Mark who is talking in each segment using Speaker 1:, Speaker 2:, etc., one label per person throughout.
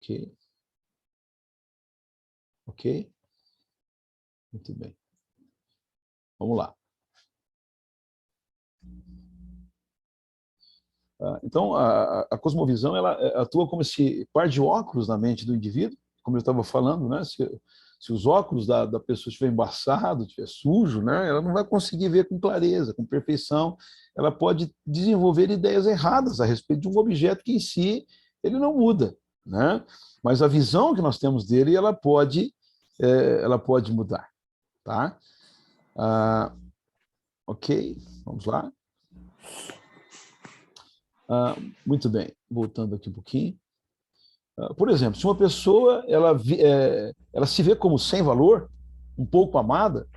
Speaker 1: Ok. Ok? Muito bem. Vamos lá. Então, a cosmovisão ela atua como esse par de óculos na mente do indivíduo, como eu estava falando, né? Se os óculos da pessoa estiver embaçado, estiver sujo, né? Ela não vai conseguir ver com clareza, com perfeição. Ela pode desenvolver ideias erradas a respeito de um objeto que em si ele não muda, né? Mas a visão que nós temos dele, ela pode mudar, tá? Ok, vamos lá. Muito bem, voltando aqui um pouquinho. Por exemplo, se uma pessoa ela se vê como sem valor, um pouco amada,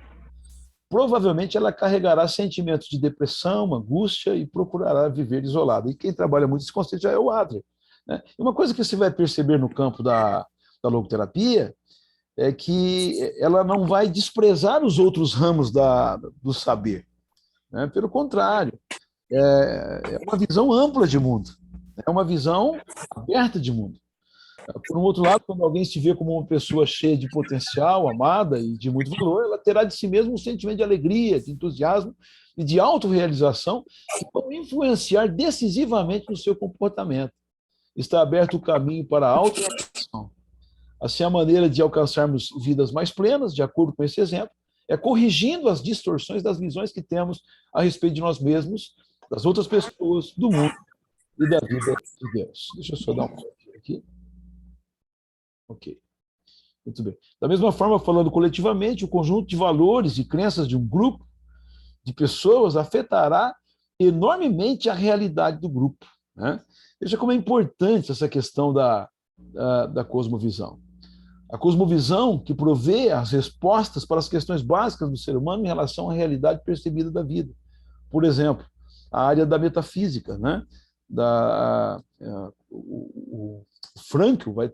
Speaker 1: provavelmente ela carregará sentimentos de depressão, angústia e procurará viver isolada. E quem trabalha muito esse conceito já é o Adler, né? E uma coisa que você vai perceber no campo da logoterapia é que ela não vai desprezar os outros ramos do saber, né? Pelo contrário, é uma visão ampla de mundo, é uma visão aberta de mundo. Por um outro lado, quando alguém se vê como uma pessoa cheia de potencial, amada e de muito valor, ela terá de si mesma um sentimento de alegria, de entusiasmo e de autorrealização que vão influenciar decisivamente no seu comportamento. Está aberto o caminho para a autorrealização. Assim, a maneira de alcançarmos vidas mais plenas, de acordo com esse exemplo, é corrigindo as distorções das visões que temos a respeito de nós mesmos, das outras pessoas, do mundo e da vida de Deus. Deixa eu só dar um pouquinho aqui. Ok, muito bem. Da mesma forma, falando coletivamente, o conjunto de valores e crenças de um grupo de pessoas afetará enormemente a realidade do grupo, né? Veja como é importante essa questão da cosmovisão. A cosmovisão que provê as respostas para as questões básicas do ser humano em relação à realidade percebida da vida. Por exemplo, a área da metafísica, né? O Frankl vai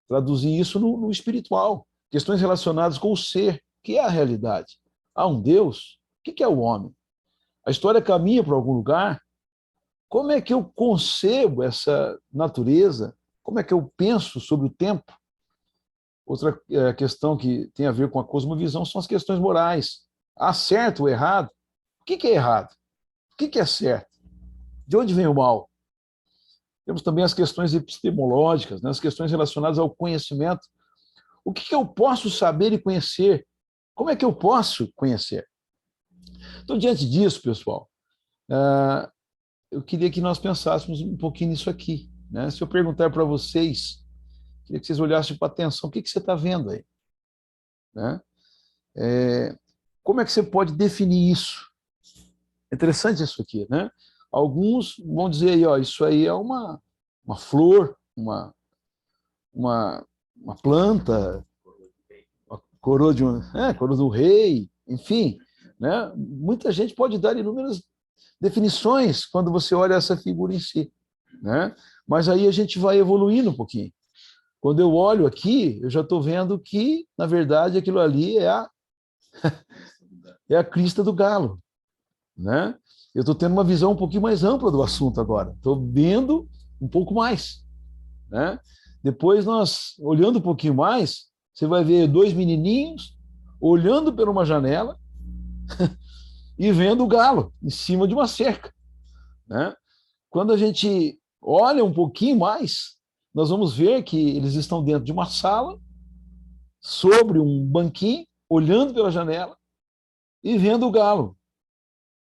Speaker 1: traduzir isso no espiritual. Questões relacionadas com o ser, que é a realidade. Há um Deus? O que é o homem? A história caminha para algum lugar? Como é que eu concebo essa natureza? Como é que eu penso sobre o tempo? Outra questão que tem a ver com a cosmovisão são as questões morais. Há certo ou errado? O que é errado? O que é certo? De onde vem o mal? Temos também as questões epistemológicas, né? As questões relacionadas ao conhecimento. O que eu posso saber e conhecer? Como é que eu posso conhecer? Então, diante disso, pessoal, eu queria que nós pensássemos um pouquinho nisso aqui, né? Se eu perguntar para vocês, queria que vocês olhassem com atenção, o que você está vendo aí, né? Como é que você pode definir isso? É interessante isso aqui, né? Alguns vão dizer aí, ó, isso aí é uma flor, uma planta, uma coroa coroa do rei, enfim, né? Muita gente pode dar inúmeras definições quando você olha essa figura em si, né? Mas aí a gente vai evoluindo um pouquinho. Quando eu olho aqui, eu já estou vendo que, na verdade, aquilo ali é a crista do galo, né? Eu estou tendo uma visão um pouquinho mais ampla do assunto agora. Estou vendo um pouco mais, né? Depois nós, olhando um pouquinho mais, você vai ver dois menininhos olhando por uma janela e vendo o galo em cima de uma cerca, né? Quando a gente olha um pouquinho mais, nós vamos ver que eles estão dentro de uma sala, sobre um banquinho, olhando pela janela e vendo o galo.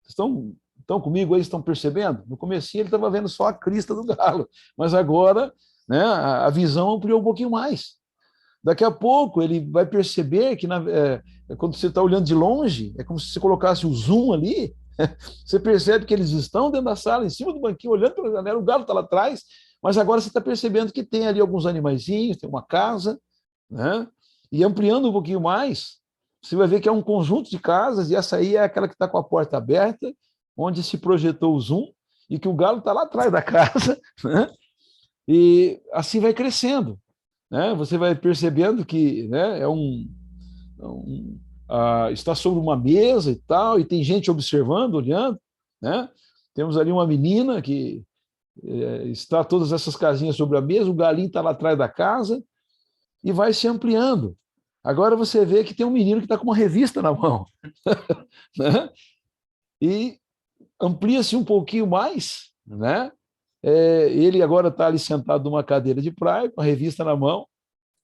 Speaker 1: Estão comigo aí, estão percebendo? No comecinho ele estava vendo só a crista do galo, mas agora, né, a visão ampliou um pouquinho mais. Daqui a pouco ele vai perceber que quando você está olhando de longe, é como se você colocasse o zoom ali, você percebe que eles estão dentro da sala, em cima do banquinho, olhando pela janela, o galo está lá atrás, mas agora você está percebendo que tem ali alguns animaizinhos, tem uma casa, né? E ampliando um pouquinho mais, você vai ver que é um conjunto de casas, e essa aí é aquela que está com a porta aberta, onde se projetou o zoom, e que o galo está lá atrás da casa, né? E assim vai crescendo, né? Você vai percebendo que, né, está sobre uma mesa e tal, e tem gente observando, olhando, né? Temos ali uma menina que está todas essas casinhas sobre a mesa, o galinho está lá atrás da casa e vai se ampliando. Agora você vê que tem um menino que está com uma revista na mão, né? E amplia-se um pouquinho mais, né? Ele agora está ali sentado numa cadeira de praia, com a revista na mão,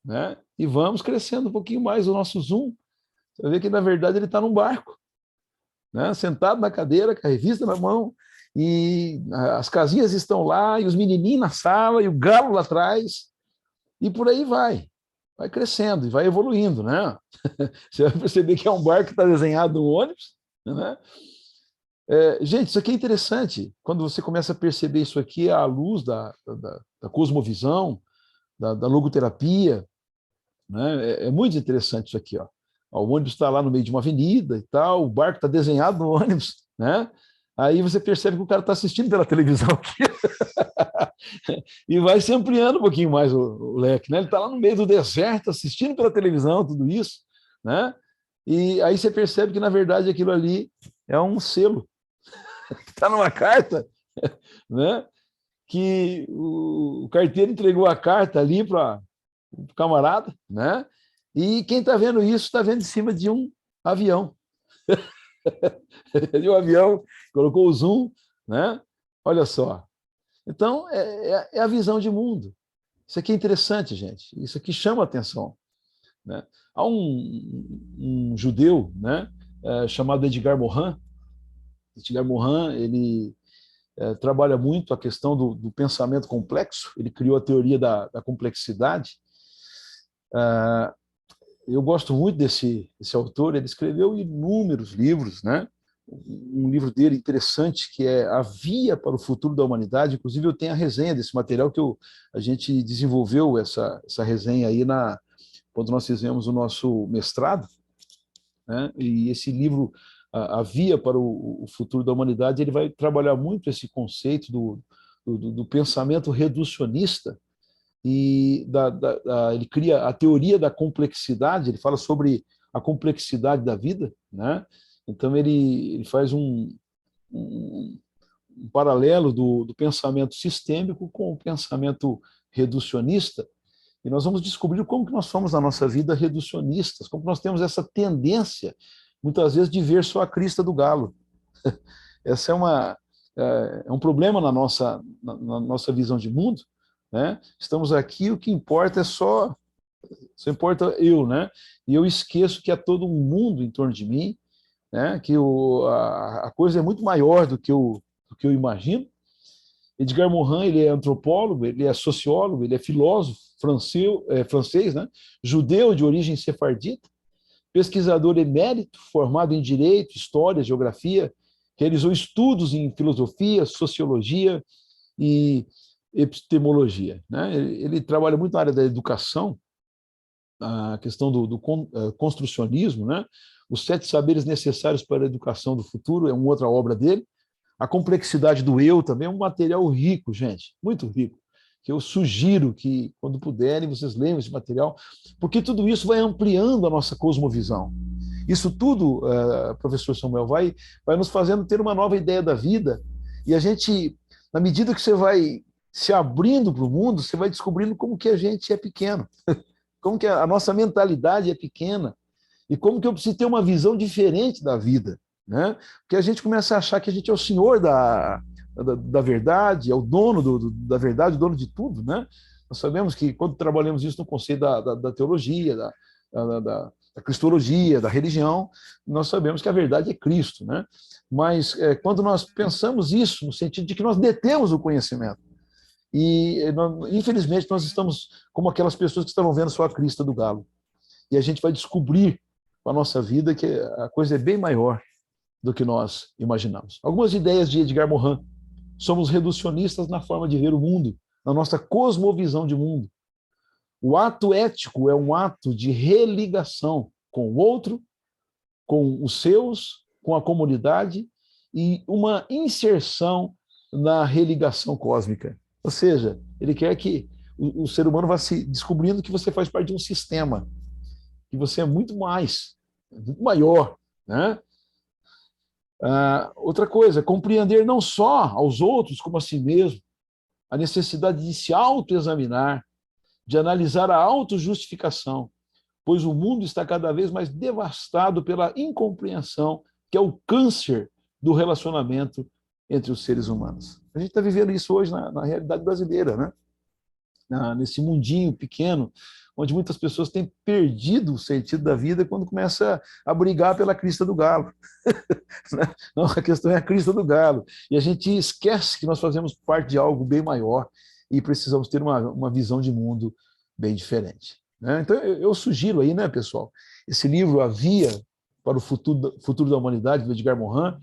Speaker 1: né? E vamos crescendo um pouquinho mais o nosso zoom. Você vê que, na verdade, ele está num barco, né? Sentado na cadeira, com a revista na mão, e as casinhas estão lá, e os menininhos na sala, e o galo lá atrás, e por aí vai. Vai crescendo e vai evoluindo, né? Você vai perceber que é um barco que está desenhado no ônibus, né? Gente, isso aqui é interessante. Quando você começa a perceber isso aqui à luz da cosmovisão, da logoterapia, né? É muito interessante isso aqui. Ó. O ônibus está lá no meio de uma avenida e tal, o barco está desenhado no ônibus, né? Aí você percebe que o cara está assistindo pela televisão aqui e vai se ampliando um pouquinho mais o leque, né? Ele está lá no meio do deserto assistindo pela televisão tudo isso, né? E aí você percebe que na verdade aquilo ali é um selo que está numa carta, né? Que o carteiro entregou a carta ali para o camarada, né? E quem está vendo isso está vendo em cima de um avião. De um avião, colocou o zoom, né? Olha só. Então, é a visão de mundo. Isso aqui é interessante, gente. Isso aqui chama a atenção. Né? Há um judeu, né, chamado Edgar Morin. Edgar Morin, ele trabalha muito a questão do pensamento complexo. Ele criou a teoria da complexidade. Eu gosto muito desse autor. Ele escreveu inúmeros livros, né? Um livro dele interessante, que é A Via para o Futuro da Humanidade. Inclusive, eu tenho a resenha desse material, que a gente desenvolveu essa resenha aí quando nós fizemos o nosso mestrado. Né? E esse livro, A Via para o Futuro da Humanidade, ele vai trabalhar muito esse conceito do pensamento reducionista, e ele cria a teoria da complexidade. Ele fala sobre a complexidade da vida, né? Então ele faz um paralelo do pensamento sistêmico com o pensamento reducionista, e nós vamos descobrir como que nós somos na nossa vida reducionistas, como que nós temos essa tendência, muitas vezes, de ver só a crista do galo. Essa é um problema na nossa visão de mundo, né? Estamos aqui, o que importa só importa eu, né? E eu esqueço que há todo um mundo em torno de mim, né? Que a coisa é muito maior do que eu imagino. Edgar Morin, ele é antropólogo, ele é sociólogo, ele é filósofo francês, né? Judeu de origem sefardita, pesquisador emérito, formado em Direito, História, Geografia, realizou estudos em Filosofia, Sociologia e Epistemologia. Né? Ele trabalha muito na área da educação, a questão do construcionismo, né? Os 7 saberes necessários para a educação do futuro é uma outra obra dele. A complexidade do eu também é um material rico, gente, muito rico, que eu sugiro que, quando puderem, vocês leiam esse material, porque tudo isso vai ampliando a nossa cosmovisão. Isso tudo, professor Samuel, vai nos fazendo ter uma nova ideia da vida, e a gente, na medida que você vai se abrindo para o mundo, você vai descobrindo como que a gente é pequeno, como que a nossa mentalidade é pequena, e como que eu preciso ter uma visão diferente da vida, né? Porque a gente começa a achar que a gente é o senhor da verdade, é o dono da verdade, o dono de tudo, né? Nós sabemos que, quando trabalhamos isso no conceito da teologia, da cristologia, da religião, nós sabemos que a verdade é Cristo, né? Mas quando nós pensamos isso no sentido de que nós detemos o conhecimento, e infelizmente nós estamos como aquelas pessoas que estavam vendo só a crista do galo, e a gente vai descobrir com a nossa vida que a coisa é bem maior do que nós imaginamos. Algumas ideias de Edgar Morin: somos reducionistas na forma de ver o mundo, na nossa cosmovisão de mundo. O ato ético é um ato de religação com o outro, com os seus, com a comunidade, e uma inserção na religação cósmica. Ou seja, ele quer que o ser humano vá se descobrindo que você faz parte de um sistema, que você é muito mais, muito maior, né? Outra coisa, compreender não só aos outros como a si mesmo. a necessidade de se autoexaminar, de analisar a autojustificação, pois o mundo está cada vez mais devastado pela incompreensão, que é o câncer do relacionamento entre os seres humanos. A gente está vivendo isso hoje na realidade brasileira, né? Nesse mundinho pequeno, onde muitas pessoas têm perdido o sentido da vida quando começa a brigar pela crista do galo. Não, a questão é a crista do galo. E a gente esquece que nós fazemos parte de algo bem maior e precisamos ter uma visão de mundo bem diferente. Né? Então, eu sugiro aí, né, pessoal, esse livro, A Via para o Futuro da Humanidade, do Edgar Morin,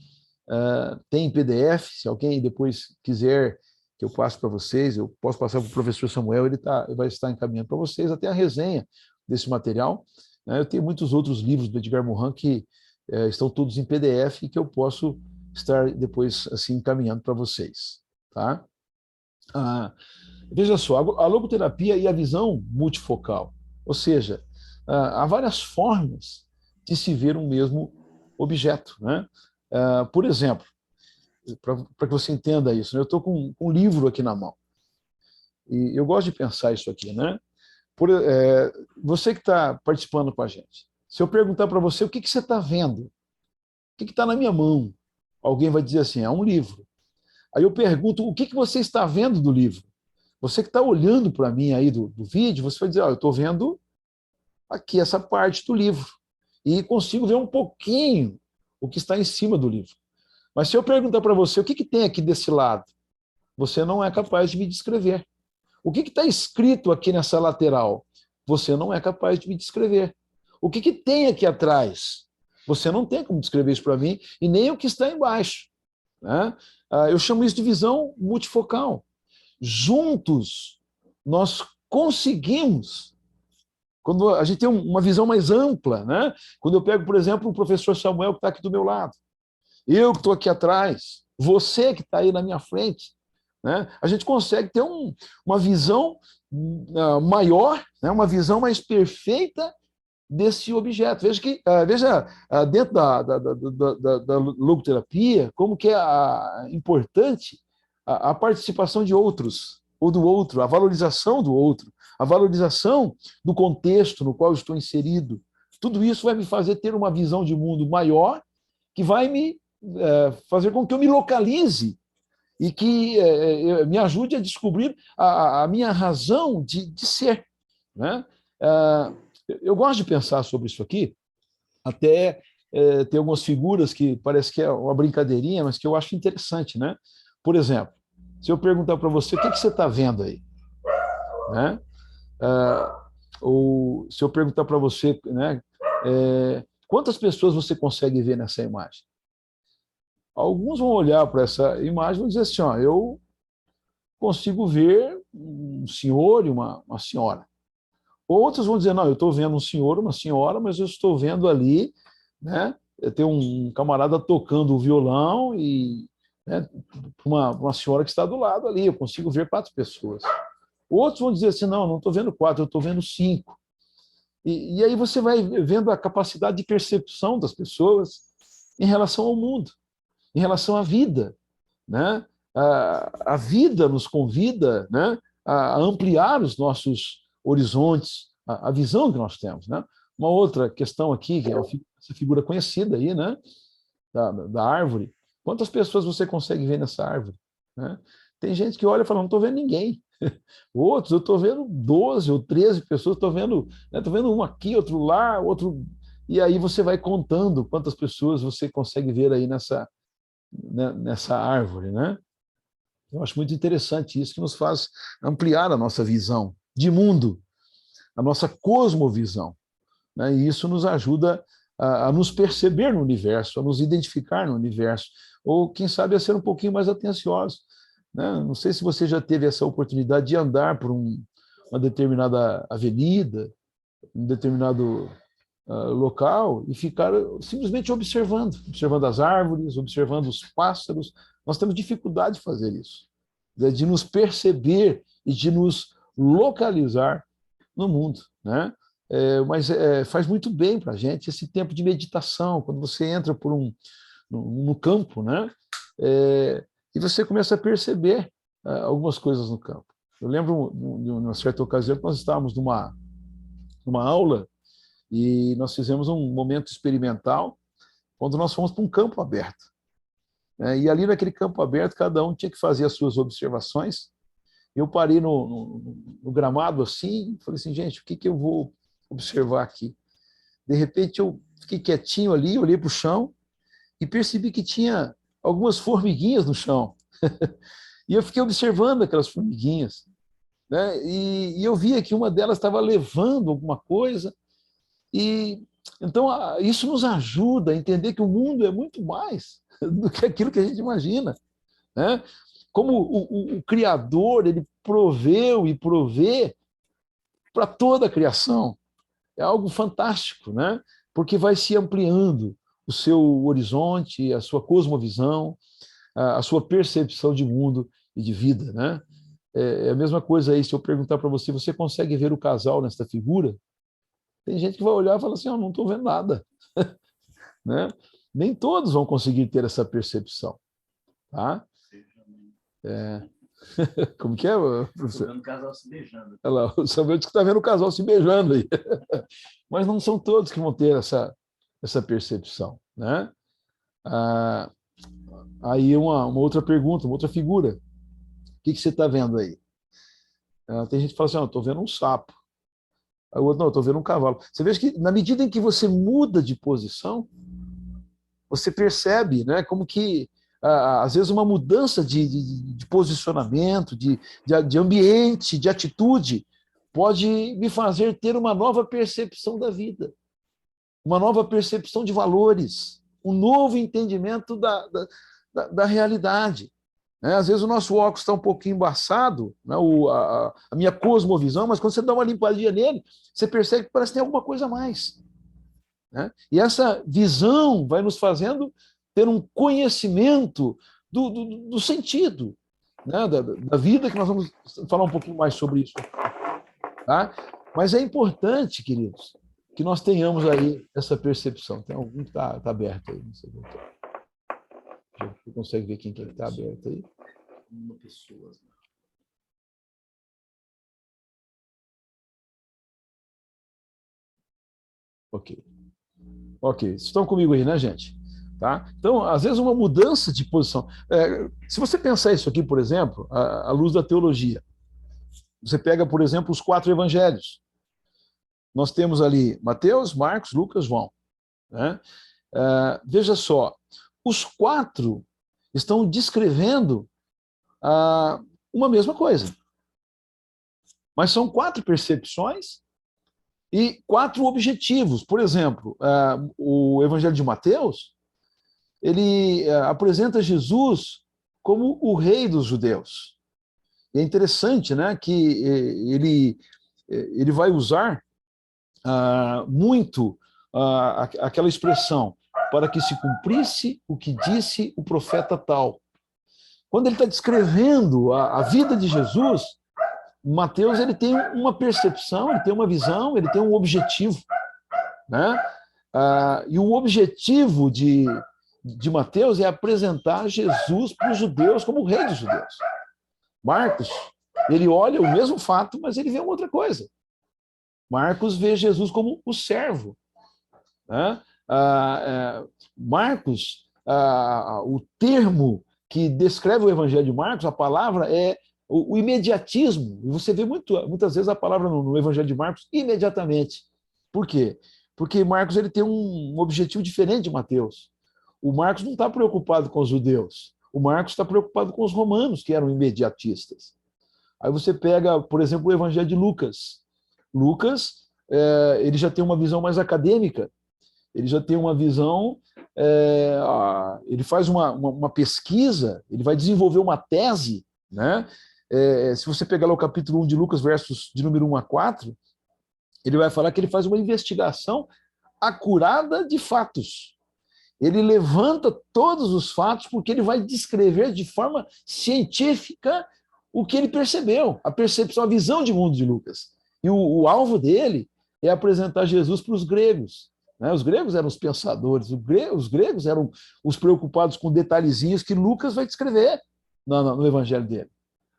Speaker 1: tem em PDF, se alguém depois quiser que eu passo para vocês, eu posso passar para o professor Samuel, ele vai estar encaminhando para vocês até a resenha desse material. Né? Eu tenho muitos outros livros do Edgar Morin que estão todos em PDF e que eu posso estar depois assim encaminhando para vocês. Tá? Veja só, a logoterapia e a visão multifocal, ou seja, há várias formas de se ver um mesmo objeto. Né? Por exemplo, para que você entenda isso, né? Eu estou com um livro aqui na mão, e eu gosto de pensar isso aqui, né? Você que está participando com a gente, se eu perguntar para você o que você está vendo, o que está na minha mão, alguém vai dizer assim, é um livro. Aí eu pergunto, o que você está vendo do livro? Você que está olhando para mim aí do vídeo, você vai dizer, eu estou vendo aqui essa parte do livro, e consigo ver um pouquinho o que está em cima do livro. Mas se eu perguntar para você, o que tem aqui desse lado? Você não é capaz de me descrever. O que está escrito aqui nessa lateral? Você não é capaz de me descrever. O que tem aqui atrás? Você não tem como descrever isso para mim, e nem o que está embaixo. Né? Eu chamo isso de visão multifocal. Juntos, nós conseguimos, quando a gente tem uma visão mais ampla, né? Quando eu pego, por exemplo, o professor Samuel, que está aqui do meu lado, eu que estou aqui atrás, você que está aí na minha frente, né? A gente consegue ter uma visão maior, né? Uma visão mais perfeita desse objeto. Veja dentro da logoterapia, como que é importante a participação de outros, ou do outro, a valorização do outro, a valorização do contexto no qual eu estou inserido. Tudo isso vai me fazer ter uma visão de mundo maior, que vai me fazer com que eu me localize e que me ajude a descobrir a minha razão de ser. Né? Eu gosto de pensar sobre isso aqui, até tem algumas figuras que parece que é uma brincadeirinha, mas que eu acho interessante. Né? Por exemplo, se eu perguntar para você, o que você está vendo aí? Né? Ou se eu perguntar para você, né, quantas pessoas você consegue ver nessa imagem? Alguns vão olhar para essa imagem e vão dizer assim, eu consigo ver um senhor e uma senhora. Outros vão dizer, não, eu estou vendo um senhor, uma senhora, mas eu estou vendo ali, né, tem um camarada tocando o violão e, né, uma senhora que está do lado ali, eu consigo ver 4 pessoas. Outros vão dizer assim, não estou vendo 4, eu estou vendo 5. E aí você vai vendo a capacidade de percepção das pessoas em relação ao mundo, em relação à vida. Né? A vida nos convida, né, a ampliar os nossos horizontes, a visão que nós temos. Né? Uma outra questão aqui, que é essa figura conhecida aí, né, da árvore. Quantas pessoas você consegue ver nessa árvore? Né? Tem gente que olha e fala, não estou vendo ninguém. Outros, eu estou vendo 12 ou 13 pessoas, estou vendo um aqui, outro lá, outro... E aí você vai contando quantas pessoas você consegue ver aí nessa árvore. Né? Eu acho muito interessante isso, que nos faz ampliar a nossa visão de mundo, a nossa cosmovisão. Né? E isso nos ajuda a nos perceber no universo, a nos identificar no universo, ou, quem sabe, a ser um pouquinho mais atenciosos. Né? Não sei se você já teve essa oportunidade de andar por uma determinada avenida, um determinado local, e ficar simplesmente observando as árvores, observando os pássaros. Nós temos dificuldade de fazer isso, de nos perceber e de nos localizar no mundo. Né? Mas faz muito bem para a gente esse tempo de meditação, quando você entra no campo, né? E você começa a perceber, algumas coisas no campo. Eu lembro de uma certa ocasião que nós estávamos numa aula e nós fizemos um momento experimental quando nós fomos para um campo aberto. E ali naquele campo aberto, cada um tinha que fazer as suas observações. Eu parei no gramado assim, falei assim, gente, o que eu vou observar aqui? De repente eu fiquei quietinho ali, olhei para o chão e percebi que tinha algumas formiguinhas no chão. E eu fiquei observando aquelas formiguinhas, né? E eu via que uma delas estava levando alguma coisa. E então isso nos ajuda a entender que o mundo é muito mais do que aquilo que a gente imagina, né? Como o Criador, ele proveu e provê para toda a criação. É algo fantástico, né? Porque vai se ampliando o seu horizonte, a sua cosmovisão, a sua percepção de mundo e de vida, né? É a mesma coisa aí, se eu perguntar para você, você consegue ver o casal nesta figura? Tem gente que vai olhar e falar assim, não estou vendo nada. Né? Nem todos vão conseguir ter essa percepção. Tá? Como que é, professor? Estou vendo o casal se beijando. Olha lá, o Samuel disse que está vendo o casal se beijando aí. Mas não são todos que vão ter essa percepção. Né? Aí uma outra pergunta, uma outra figura. O que você está vendo aí? Tem gente que fala assim, estou vendo um sapo. Aí o outro, não, estou vendo um cavalo. Você vê que na medida em que você muda de posição, você percebe, né, como que, às vezes, uma mudança de posicionamento, de ambiente, de atitude, pode me fazer ter uma nova percepção da vida, uma nova percepção de valores, um novo entendimento da realidade. Às vezes o nosso óculos está um pouquinho embaçado, né, a minha cosmovisão, mas quando você dá uma limpadinha nele, você percebe que parece que tem alguma coisa a mais. Né? E essa visão vai nos fazendo ter um conhecimento do sentido, né, da vida, que nós vamos falar um pouquinho mais sobre isso. Tá? Mas é importante, queridos, que nós tenhamos aí essa percepção. Tem algum que está aberto aí, não sei o que é. Você consegue ver quem que está aberto aí? Uma pessoa. Ok. Ok. Estão comigo aí, né, gente? Tá? Então, às vezes, uma mudança de posição. Se você pensar isso aqui, por exemplo, à luz da teologia, você pega, por exemplo, os 4 evangelhos. Nós temos ali Mateus, Marcos, Lucas, João. Né? Veja só, os 4 estão descrevendo uma mesma coisa. Mas são 4 percepções e 4 objetivos. Por exemplo, o Evangelho de Mateus, ele apresenta Jesus como o rei dos judeus. E é interessante, né, que ele vai usar muito aquela expressão, para que se cumprisse o que disse o profeta tal. Quando ele está descrevendo a vida de Jesus, Mateus, ele tem uma percepção, ele tem uma visão, ele tem um objetivo. Né? E o objetivo de Mateus é apresentar Jesus para os judeus como o rei dos judeus. Marcos, ele olha o mesmo fato, mas ele vê uma outra coisa. Marcos vê Jesus como o servo. Né? Marcos, o termo que descreve o Evangelho de Marcos, a palavra é o imediatismo. E você vê muitas vezes a palavra no Evangelho de Marcos imediatamente. Por quê? Porque Marcos ele tem um objetivo diferente de Mateus. O Marcos não está preocupado com os judeus. O Marcos está preocupado com os romanos, que eram imediatistas. Aí você pega, por exemplo, o Evangelho de Lucas. Lucas, ele já tem uma visão mais acadêmica. Ele já tem uma visão, ele faz uma pesquisa, ele vai desenvolver uma tese, né? Se você pegar lá o capítulo 1 de Lucas, versos de número 1 a 4, ele vai falar que ele faz uma investigação acurada de fatos. Ele levanta todos os fatos porque ele vai descrever de forma científica o que ele percebeu, a percepção, a visão de mundo de Lucas. E o alvo dele é apresentar Jesus para os gregos. Né? Os gregos eram os pensadores, os gregos eram os preocupados com detalhezinhos que Lucas vai descrever no evangelho dele.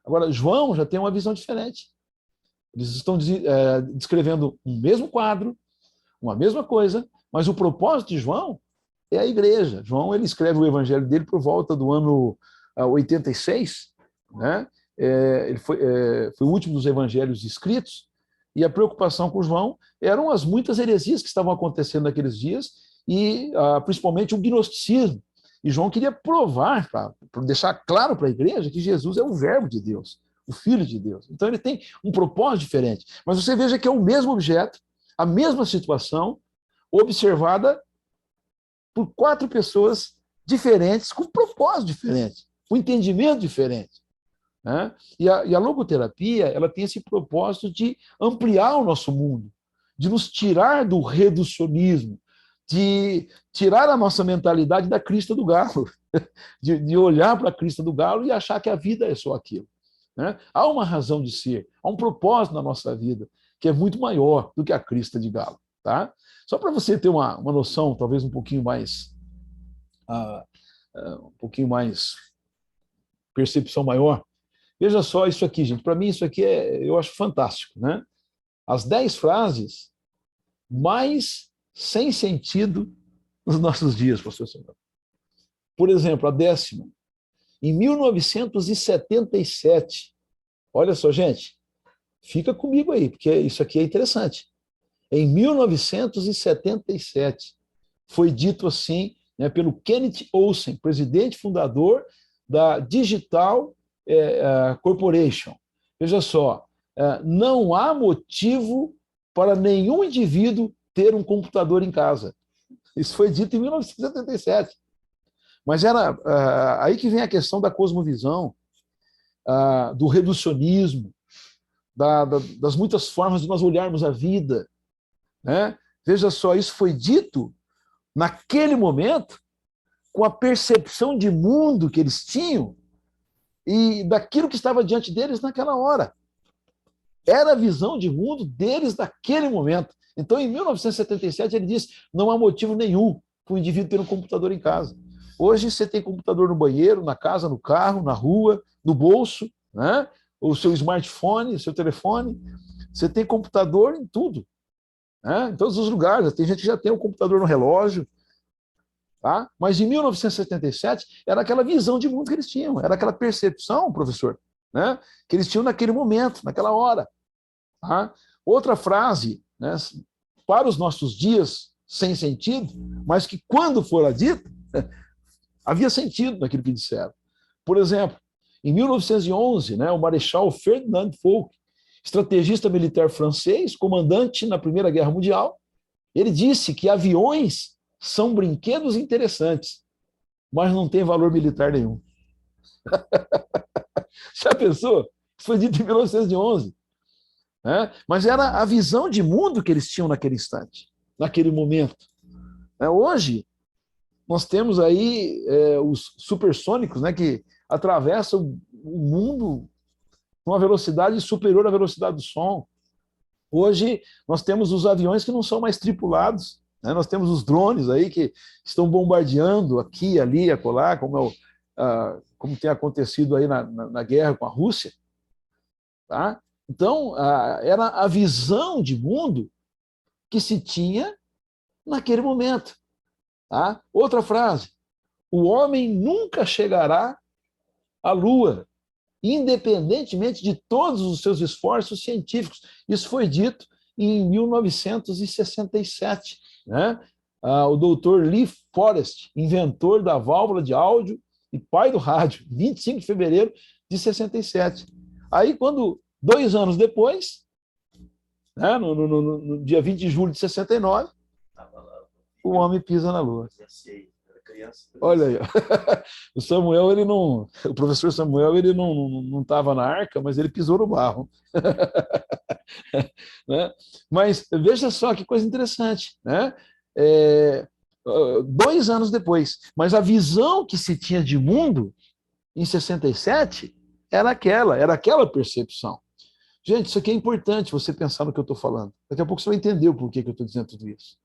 Speaker 1: Agora, João já tem uma visão diferente. Eles estão descrevendo um mesmo quadro, uma mesma coisa, mas o propósito de João é a igreja. João, ele escreve o evangelho dele por volta do ano 86, né? Ele foi o último dos evangelhos escritos, e a preocupação com João eram as muitas heresias que estavam acontecendo naqueles dias, e principalmente o gnosticismo. E João queria provar, para deixar claro para a igreja, que Jesus é o verbo de Deus, o Filho de Deus. Então ele tem um propósito diferente. Mas você veja que é o mesmo objeto, a mesma situação, observada por 4 pessoas diferentes, com propósito diferente, com entendimento diferente. Né? E a logoterapia, ela tem esse propósito de ampliar o nosso mundo, de nos tirar do reducionismo, de tirar a nossa mentalidade da crista do galo, de olhar para a crista do galo e achar que a vida é só aquilo. Né? Há uma razão de ser, há um propósito na nossa vida que é muito maior do que a crista de galo. Tá? Só para você ter uma noção, talvez um pouquinho mais percepção maior. Veja só isso aqui, gente. Para mim, isso aqui eu acho fantástico. Né? As 10 frases mais sem sentido nos nossos dias, pastor Samuel. Por exemplo, a 10ª. Em 1977, olha só, gente, fica comigo aí, porque isso aqui é interessante. Em 1977, foi dito assim, né, pelo Kenneth Olsen, presidente fundador da Digital Corporation. Veja só, não há motivo para nenhum indivíduo ter um computador em casa. Isso foi dito em 1977. Mas era aí que vem a questão da cosmovisão, do reducionismo, das muitas formas de nós olharmos a vida. Né? Veja só, isso foi dito naquele momento, com a percepção de mundo que eles tinham e daquilo que estava diante deles naquela hora. Era a visão de mundo deles naquele momento. Então, em 1977, ele disse: não há motivo nenhum para o indivíduo ter um computador em casa. Hoje, você tem computador no banheiro, na casa, no carro, na rua, no bolso, né? O seu smartphone, o seu telefone. Você tem computador em tudo. Né? Em todos os lugares. Tem gente que já tem um computador no relógio. Tá? Mas em 1977, era aquela visão de mundo que eles tinham. Era aquela percepção, professor, né? Que eles tinham naquele momento, naquela hora. Tá? Outra frase, né, para os nossos dias, sem sentido, mas que quando fora dita, havia sentido naquilo que disseram. Por exemplo, em 1911, né, o Marechal Ferdinand Foch, estrategista militar francês, comandante na Primeira Guerra Mundial, ele disse que aviões são brinquedos interessantes, mas não têm valor militar nenhum. Já pensou? Isso foi dito em 1911. Né? Mas era a visão de mundo que eles tinham naquele instante, naquele momento. Hoje, nós temos aí os supersônicos, né, que atravessam o mundo com uma velocidade superior à velocidade do som. Hoje, nós temos os aviões que não são mais tripulados. Né? Nós temos os drones aí que estão bombardeando aqui, ali, acolá, como tem acontecido aí na guerra com a Rússia. Tá? Então, era a visão de mundo que se tinha naquele momento. Tá? Outra frase: o homem nunca chegará à Lua, independentemente de todos os seus esforços científicos. Isso foi dito em 1967. Né? O doutor Lee Forest, inventor da válvula de áudio e pai do rádio, 25 de fevereiro de 67. Aí, quando 2 anos depois, né, no dia 20 de julho de 69, o homem pisa na Lua. Olha aí, o Samuel, o professor Samuel, ele não estava na arca, mas ele pisou no barro. Né? Mas veja só que coisa interessante, né? 2 anos depois, mas a visão que se tinha de mundo em 67 era aquela percepção. Gente, isso aqui é importante você pensar no que eu estou falando. Daqui a pouco você vai entender o porquê que eu estou dizendo tudo isso.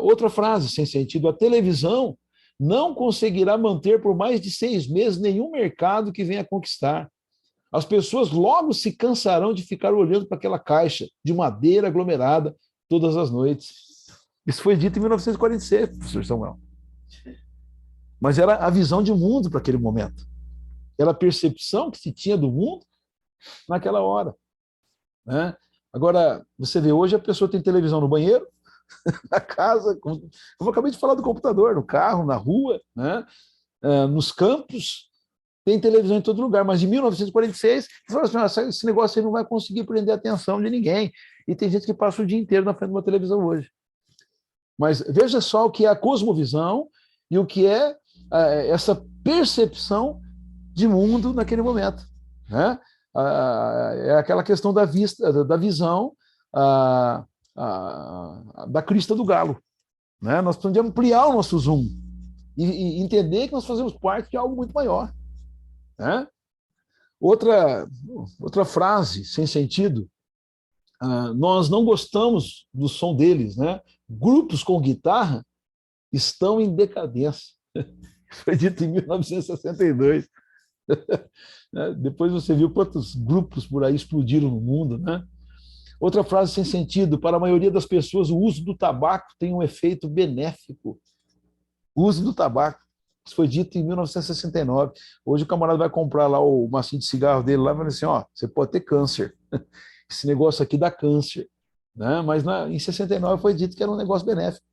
Speaker 1: Outra frase sem sentido: a televisão não conseguirá manter por mais de 6 meses nenhum mercado que venha conquistar. As pessoas logo se cansarão de ficar olhando para aquela caixa de madeira aglomerada todas as noites. Isso foi dito em 1946, professor Samuel. Mas era a visão de mundo para aquele momento. Era a percepção que se tinha do mundo naquela hora. Né? Agora, você vê, hoje a pessoa tem televisão no banheiro, na casa, como eu acabei de falar do computador, no carro, na rua, né? Nos campos, tem televisão em todo lugar, mas em 1946, assim, esse negócio aí não vai conseguir prender a atenção de ninguém. E tem gente que passa o dia inteiro na frente de uma televisão hoje. Mas veja só o que é a cosmovisão e o que é essa percepção de mundo naquele momento. Né? É aquela questão da vista, da visão da crista do galo. Né? Nós precisamos de ampliar o nosso zoom e entender que nós fazemos parte de algo muito maior. Né? Outra frase sem sentido, nós não gostamos do som deles, né? Grupos com guitarra estão em decadência. Foi dito em 1962. Depois você viu quantos grupos por aí explodiram no mundo, né? Outra frase sem sentido, para a maioria das pessoas, o uso do tabaco tem um efeito benéfico. O uso do tabaco. Isso foi dito em 1969. Hoje o camarada vai comprar lá o macinho de cigarro dele lá e vai dizer assim, você pode ter câncer. Esse negócio aqui dá câncer. Né? Mas em 69 foi dito que era um negócio benéfico.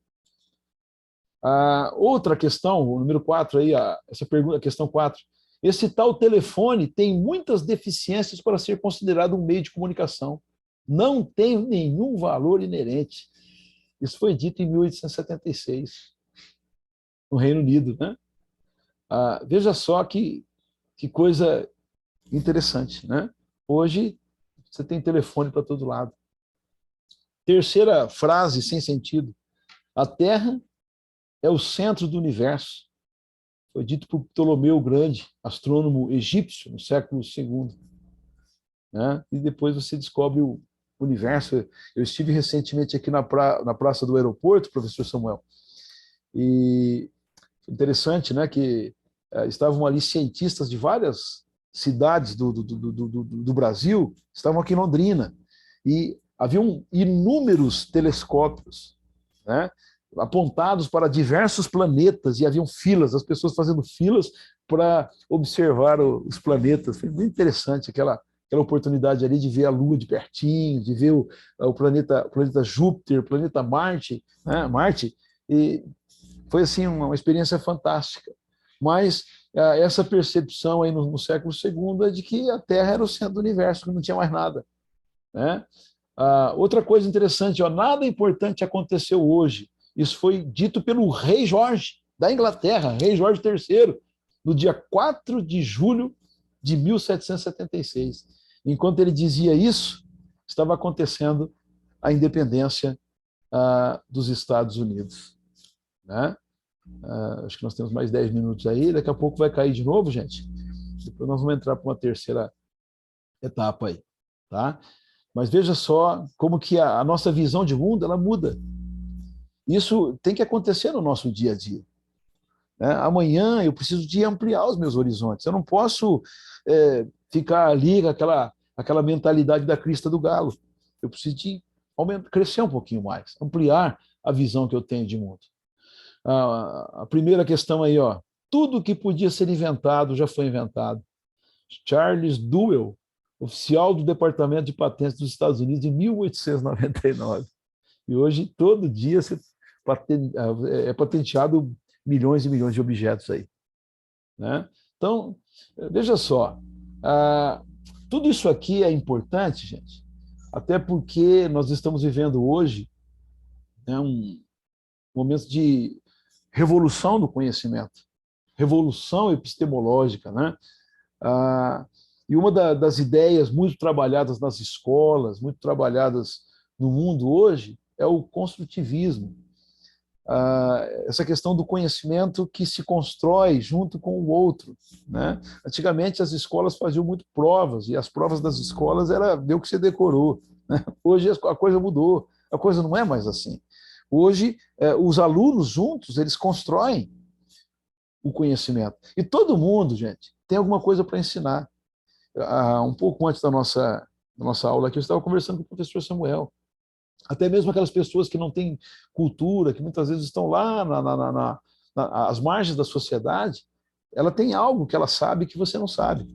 Speaker 1: Outra questão, o número 4 aí, essa pergunta, a questão 4. Esse tal telefone tem muitas deficiências para ser considerado um meio de comunicação. Não tem nenhum valor inerente. Isso foi dito em 1876, no Reino Unido. Né? Veja só que coisa interessante. Né? Hoje, você tem telefone para todo lado. Terceira frase sem sentido. A Terra é o centro do universo. Foi dito por Ptolomeu o Grande, astrônomo egípcio, no século II. Né? E depois você descobre o universo. Eu estive recentemente aqui na praça do aeroporto, professor Samuel, e interessante, né, que estavam ali cientistas de várias cidades do Brasil, estavam aqui em Londrina, e haviam inúmeros telescópios, né, apontados para diversos planetas, e haviam filas, as pessoas fazendo filas para observar os planetas. Foi muito interessante aquela oportunidade ali de ver a Lua de pertinho, de ver o planeta Júpiter, o planeta Marte, né? E foi assim uma experiência fantástica. Mas essa percepção aí no século II é de que a Terra era o centro do universo, que não tinha mais nada. Né? Outra coisa interessante, nada importante aconteceu hoje. Isso foi dito pelo rei Jorge, da Inglaterra, rei Jorge III, no dia 4 de julho de 1776. Enquanto ele dizia isso, estava acontecendo a independência dos Estados Unidos. Né? Acho que nós temos mais 10 minutos aí, daqui a pouco vai cair de novo, gente. Depois nós vamos entrar para uma terceira etapa aí. Tá? Mas veja só como que a nossa visão de mundo ela muda. Isso tem que acontecer no nosso dia a dia. Né? Amanhã eu preciso de ampliar os meus horizontes. Eu não posso ficar ali com aquela mentalidade da crista do galo. Eu preciso de crescer um pouquinho mais, ampliar a visão que eu tenho de mundo. A primeira questão aí, tudo que podia ser inventado já foi inventado. Charles Duell, oficial do Departamento de Patentes dos Estados Unidos em 1899. E hoje, todo dia, é patenteado milhões e milhões de objetos aí. Né? Então, veja só, tudo isso aqui é importante, gente, até porque nós estamos vivendo hoje, né, um momento de revolução do conhecimento, revolução epistemológica. Né? E uma das ideias muito trabalhadas nas escolas, muito trabalhadas no mundo hoje, é o construtivismo. Essa questão do conhecimento que se constrói junto com o outro. Né? Antigamente, as escolas faziam muito provas, e as provas das escolas era ver o que você decorou. Né? Hoje a coisa mudou, a coisa não é mais assim. Hoje, os alunos juntos, eles constroem o conhecimento. E todo mundo, gente, tem alguma coisa para ensinar. um pouco antes da nossa aula aqui, eu estava conversando com o professor Samuel. Até mesmo aquelas pessoas que não têm cultura, que muitas vezes estão lá às margens da sociedade, ela tem algo que ela sabe que você não sabe.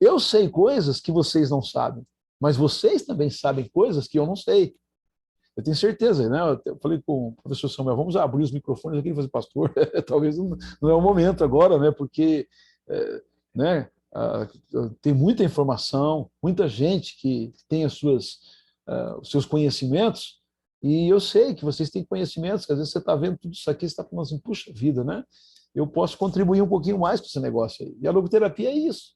Speaker 1: Eu sei coisas que vocês não sabem, mas vocês também sabem coisas que eu não sei. Eu tenho certeza, né? Eu falei com o professor Samuel, vamos abrir os microfones aqui e fazer, pastor, talvez não é o momento agora, né? Porque, né? Tem muita informação, muita gente que tem os seus conhecimentos, e eu sei que vocês têm conhecimentos, que às vezes você está vendo tudo isso aqui, você está falando assim, puxa vida, né? Eu posso contribuir um pouquinho mais com esse negócio aí. E a logoterapia é isso,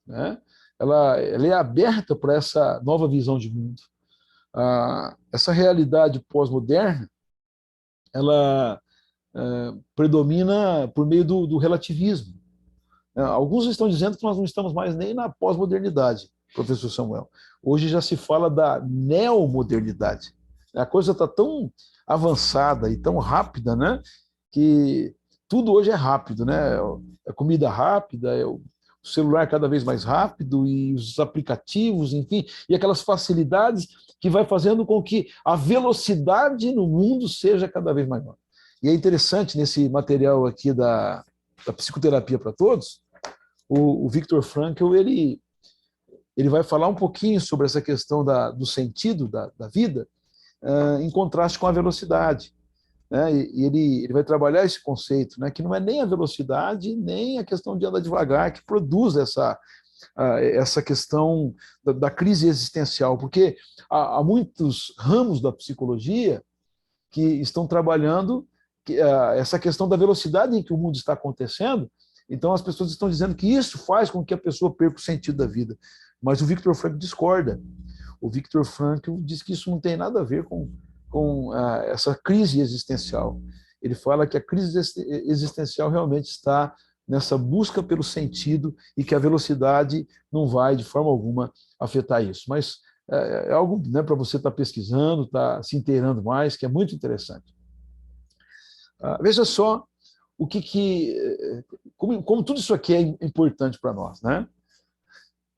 Speaker 1: né? Ela é aberta para essa nova visão de mundo. Essa realidade pós-moderna, ela predomina por meio do relativismo. Alguns estão dizendo que nós não estamos mais nem na pós-modernidade, professor Samuel. Hoje já se fala da neomodernidade. A coisa está tão avançada e tão rápida, né, que tudo hoje é rápido, né? É comida rápida, é o celular cada vez mais rápido e os aplicativos, enfim, e aquelas facilidades que vai fazendo com que a velocidade no mundo seja cada vez maior. E é interessante nesse material aqui da Psicoterapia para Todos, o Viktor Frankl, ele vai falar um pouquinho sobre essa questão do sentido da vida, em contraste com a velocidade. Né? E ele vai trabalhar esse conceito, né? Que não é nem a velocidade, nem a questão de andar devagar que produz essa questão da crise existencial, porque há muitos ramos da psicologia que estão trabalhando essa questão da velocidade em que o mundo está acontecendo. Então as pessoas estão dizendo que isso faz com que a pessoa perca o sentido da vida. Mas o Viktor Frankl discorda. O Viktor Frankl diz que isso não tem nada a ver com essa crise existencial. Ele fala que a crise existencial realmente está nessa busca pelo sentido e que a velocidade não vai, de forma alguma, afetar isso. Mas é algo, né, para você estar pesquisando, estar se inteirando mais, que é muito interessante. Veja só como tudo isso aqui é importante para nós, né?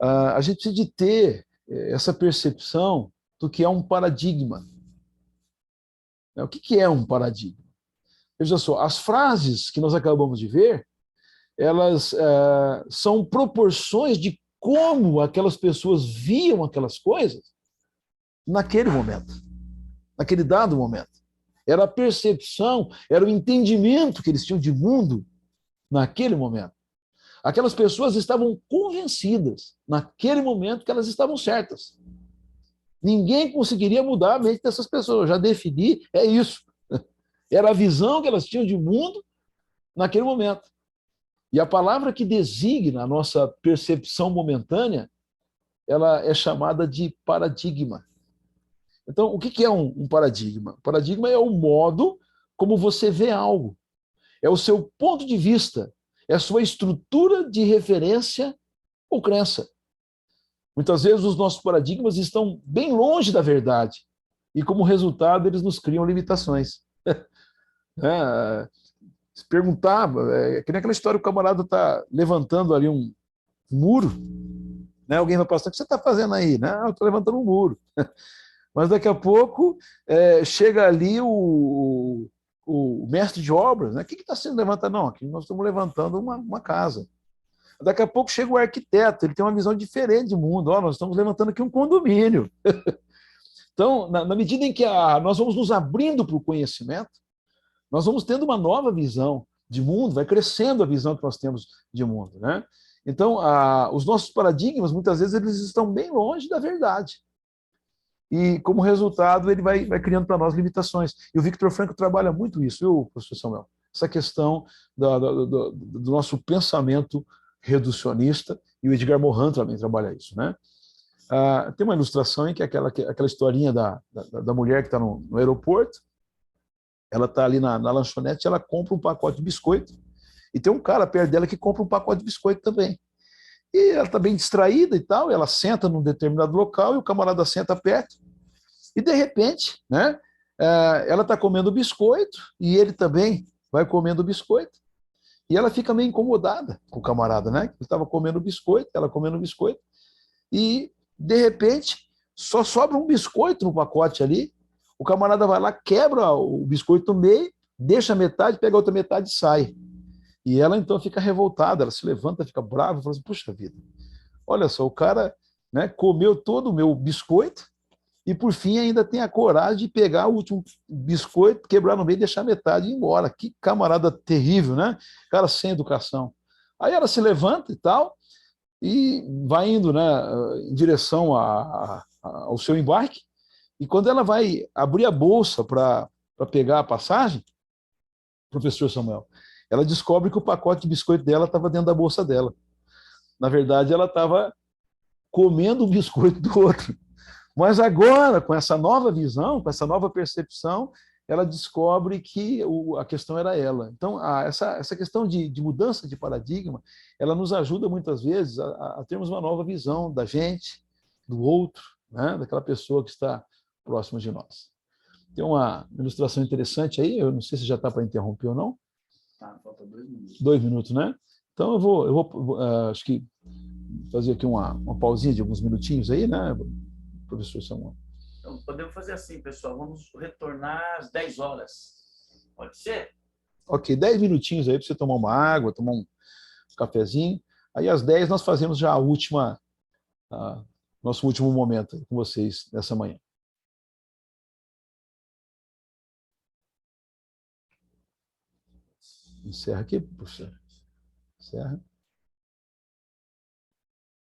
Speaker 1: A gente precisa de ter essa percepção do que é um paradigma. O que é um paradigma? Veja só, as frases que nós acabamos de ver, elas são proporções de como aquelas pessoas viam aquelas coisas naquele momento, naquele dado momento. Era a percepção, era o entendimento que eles tinham de mundo naquele momento. Aquelas pessoas estavam convencidas, naquele momento, que elas estavam certas. Ninguém conseguiria mudar a mente dessas pessoas. Eu já defini, é isso. Era a visão que elas tinham de mundo naquele momento. E a palavra que designa a nossa percepção momentânea, ela é chamada de paradigma. Então, o que é um paradigma? Paradigma é o modo como você vê algo. É o seu ponto de vista, é a sua estrutura de referência ou crença. Muitas vezes os nossos paradigmas estão bem longe da verdade e, como resultado, eles nos criam limitações. Se perguntava, que nem aquela história, o camarada está levantando ali um muro, né? Alguém vai passar, o que você está fazendo aí? Não, eu estou levantando um muro. Mas daqui a pouco chega ali o mestre de obras, né? O que está sendo levantado? Não, aqui nós estamos levantando uma casa. Daqui a pouco chega o arquiteto, ele tem uma visão diferente de mundo. Nós estamos levantando aqui um condomínio. Então, na medida em que nós vamos nos abrindo para o conhecimento, nós vamos tendo uma nova visão de mundo, vai crescendo a visão que nós temos de mundo, né? Então, os nossos paradigmas, muitas vezes, eles estão bem longe da verdade. E, como resultado, ele vai criando para nós limitações. E o Viktor Frankl trabalha muito isso, viu, professor Samuel? Essa questão do nosso pensamento reducionista, e o Edgar Morin também trabalha isso, né? Tem uma ilustração em que aquela historinha da mulher que está no aeroporto, ela está ali na lanchonete, ela compra um pacote de biscoito, e tem um cara perto dela que compra um pacote de biscoito também. E ela está bem distraída e tal, ela senta num determinado local e o camarada senta perto. E, de repente, né, ela está comendo biscoito e ele também vai comendo biscoito. E ela fica meio incomodada com o camarada, né? Ele estava comendo biscoito, ela comendo biscoito. e, de repente, só sobra um biscoito no pacote ali, o camarada vai lá, quebra o biscoito no meio, deixa a metade, pega a outra metade e sai. E ela, então, fica revoltada, ela se levanta, fica brava, fala assim, puxa vida, olha só, o cara, né, comeu todo o meu biscoito e, por fim, ainda tem a coragem de pegar o último biscoito, quebrar no meio e deixar metade e ir embora. Que camarada terrível, né? Cara sem educação. Aí ela se levanta e tal, e vai indo, né, em direção ao seu embarque, e quando ela vai abrir a bolsa para pegar a passagem, professor Samuel, ela descobre que o pacote de biscoito dela estava dentro da bolsa dela. Na verdade, ela estava comendo o biscoito do outro. Mas agora, com essa nova visão, com essa nova percepção, ela descobre que a questão era ela. Então, essa questão de mudança de paradigma, ela nos ajuda muitas vezes a termos uma nova visão da gente, do outro, né? Daquela pessoa que está próxima de nós. Tem uma ilustração interessante aí, eu não sei se já está para interromper ou não.
Speaker 2: Ah, falta 2 minutos.
Speaker 1: 2 minutos, né? Então, acho que fazer aqui uma pausinha de alguns minutinhos aí, né, professor Samuel?
Speaker 2: Então, podemos fazer assim, pessoal. Vamos retornar às 10 horas. Pode ser?
Speaker 1: Ok, 10 minutinhos aí para você tomar uma água, tomar um cafezinho. Aí às 10 nós fazemos já nosso último momento com vocês nessa manhã. Encerra aqui, professor. Encerra.